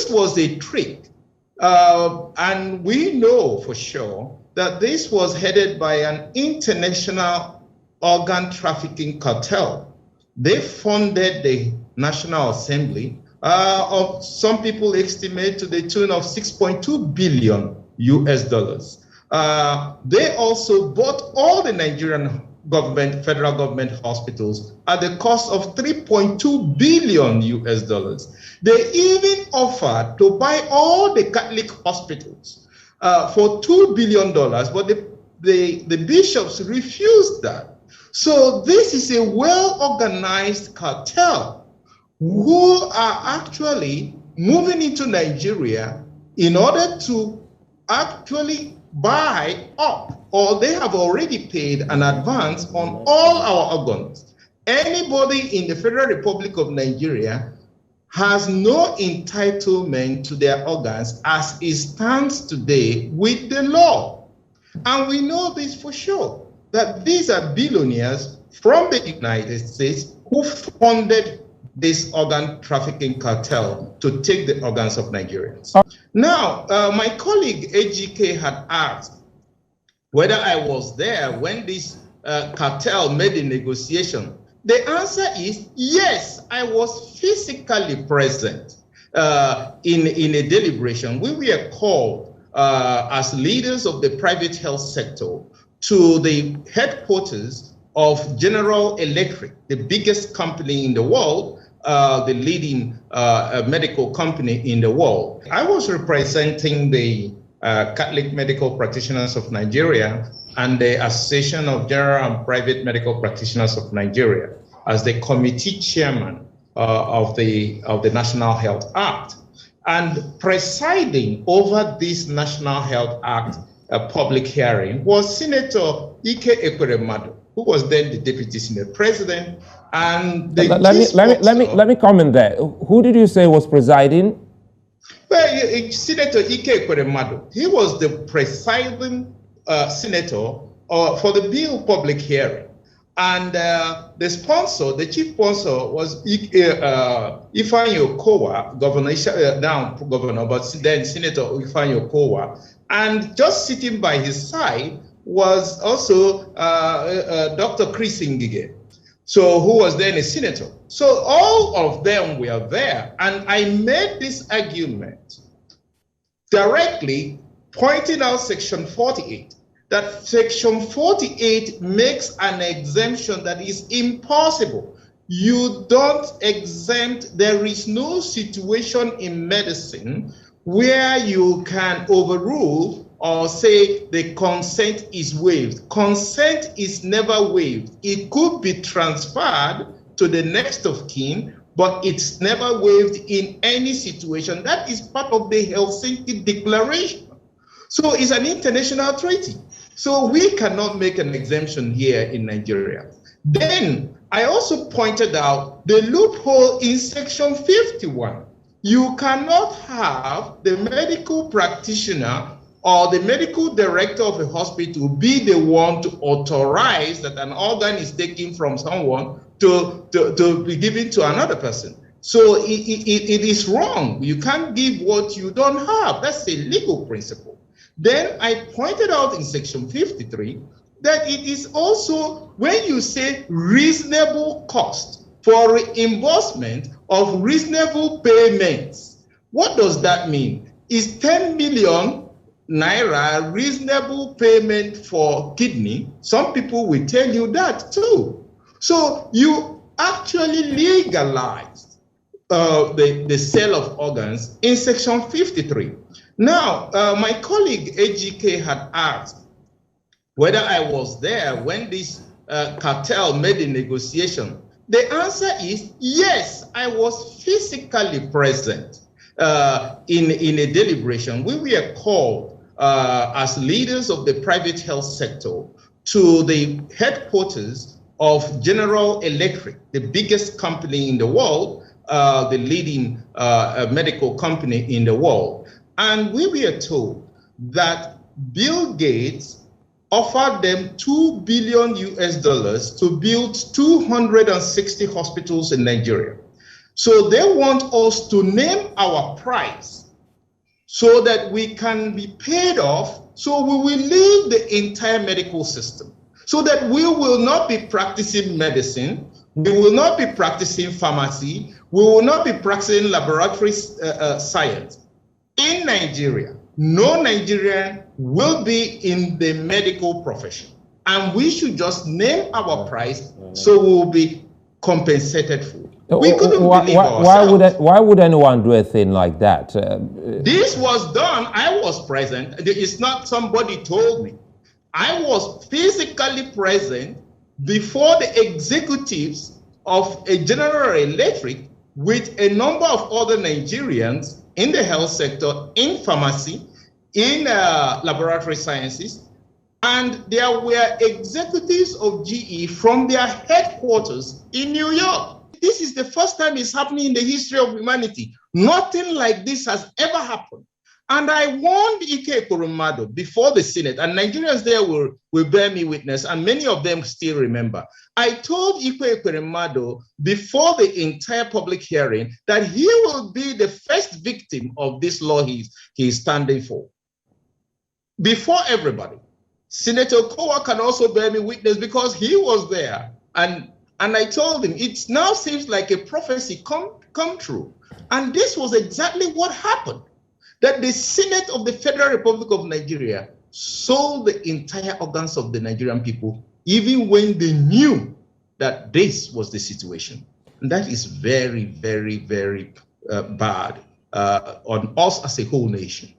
this was a trick. And we know for sure that this was headed by an international organ trafficking cartel. They funded the National Assembly, of some people estimate to the tune of 6.2 billion US dollars. They also bought all the Nigerian government, federal government hospitals at the cost of 3.2 billion US dollars. They even offered to buy all the Catholic hospitals for $2 billion, but the bishops refused that. So this is a well-organized cartel who are actually moving into Nigeria in order to actually buy up, or they have already paid an advance on all our organs. Anybody in the Federal Republic of Nigeria has no entitlement to their organs as it stands today with the law. And we know this for sure, that these are billionaires from the United States who funded this organ trafficking cartel to take the organs of Nigerians. Now, my colleague AGK had asked whether I was there when this cartel made the negotiation. The answer is yes, I was physically present in a deliberation. We were called as leaders of the private health sector to the headquarters of General Electric, the biggest company in the world, the leading medical company in the world. I was representing the Catholic Medical Practitioners of Nigeria and the Association of General and Private Medical Practitioners of Nigeria as the committee chairman of the National Health Act. And presiding over this National Health Act public hearing was Senator Ike Ekweremadu, who was then the Deputy Senate President. And let me comment there. Who did you say was presiding? Well, Senator Ike Ekweremadu, he was the presiding senator for the bill public hearing. And the sponsor, the chief sponsor was Ifeanyi Okowa, now governor, but then Senator Ifeanyi Okowa. And just sitting by his side was also Dr. Chris Ngige, so who was then a senator. So all of them were there. And I made this argument directly pointing out Section 48, that Section 48 makes an exemption that is impossible. You don't exempt, there is no situation in medicine where you can overrule or say the consent is waived. Consent is never waived. It could be transferred to the next of kin, but it's never waived in any situation. That is part of the Helsinki Declaration. So it's an international treaty. So we cannot make an exemption here in Nigeria. Then I also pointed out the loophole in Section 51. You cannot have the medical practitioner or the medical director of a hospital be the one to authorize that an organ is taken from someone to be given to another person. So it is wrong. You can't give what you don't have. That's a legal principle. Then I pointed out in Section 53 that it is also, when you say reasonable cost for reimbursement of reasonable payments, what does that mean? Is 10 million naira reasonable payment for kidney? Some people will tell you that too. So you actually legalized the sale of organs in Section 53. Now, my colleague AGK had asked whether I was there when this cartel made the negotiation. The answer is yes, I was physically present in a deliberation. We were called as leaders of the private health sector to the headquarters of General Electric, the biggest company in the world, the leading medical company in the world. And we were told that Bill Gates offered them $2 billion US to build 260 hospitals in Nigeria. So they want us to name our price so that we can be paid off, so we will leave the entire medical system, so that we will not be practicing medicine, we will not be practicing pharmacy, we will not be practicing laboratory science. In Nigeria, no Nigerian will be in the medical profession. And we should just name our price so we will be compensated for. We couldn't believe ourselves. Why would anyone do a thing like that? This was done. I was present. It's not somebody told me. I was physically present before the executives of a General Electric with a number of other Nigerians in the health sector, in pharmacy, in laboratory sciences, and there were executives of GE from their headquarters in New York. This is the first time it's happening in the history of humanity. Nothing like this has ever happened. And I warned Ike Ekweremadu before the Senate, and Nigerians there will bear me witness, and many of them still remember. I told Ike Ekweremadu before the entire public hearing that he will be the first victim of this law he is standing for. Before everybody. Senator Kowa can also bear me witness because he was there. And I told him, it now seems like a prophecy come true. And this was exactly what happened. That the Senate of the Federal Republic of Nigeria sold the entire organs of the Nigerian people, even when they knew that this was the situation. And that is very, very, very bad on us as a whole nation.